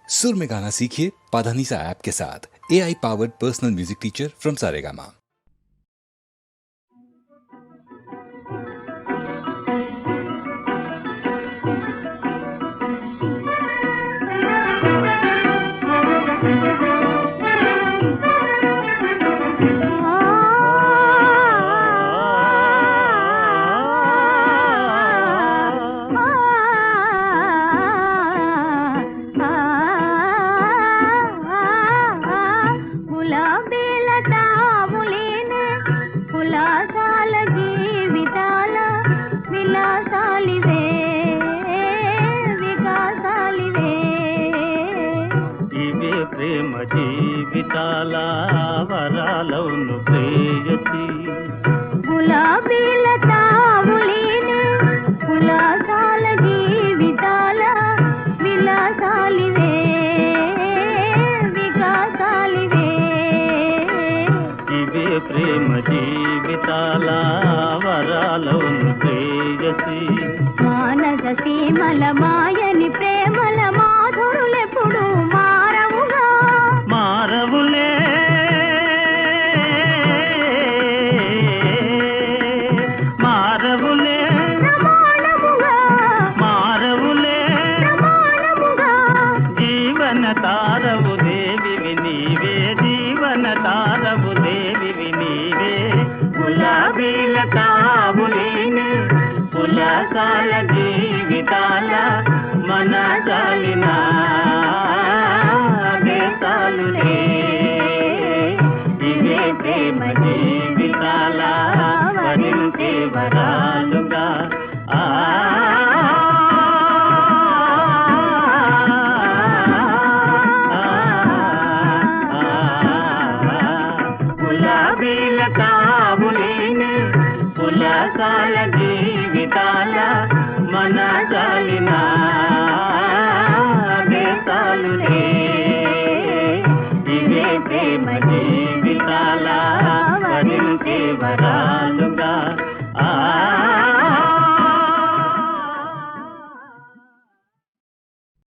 सुर में गाना सीखिए पाधानीसा ऐप के साथ। AI powered personal music teacher from Saregama. ప్రేమ జీవితాల వరాలవును ప్రేయసి గులాబీల తావులేనే కులాసాల జీవితాల విలాసాలివే వికాసాలివే ఇవే ప్రేమ జీవితాల వరాలవును ప్రేయసి మానస సీమల మాయని ప్రేమల మాధురులెప్పుడు మారవులే మారవులే మారవులే జీవన తారవు దేవివి నీవే జీవన తారవు దేవివి నీవే గులాబీల తావులేని పులకాల జీవితాల మన చాలినా ఇవే ప్రేమ జీవితాల వరించే వరాలుగా గులాబీల తావులేని పులకాల జీవితాల మన చాలిన దేశాలునే ప్రేమ జీవితాల వరించే వరాలు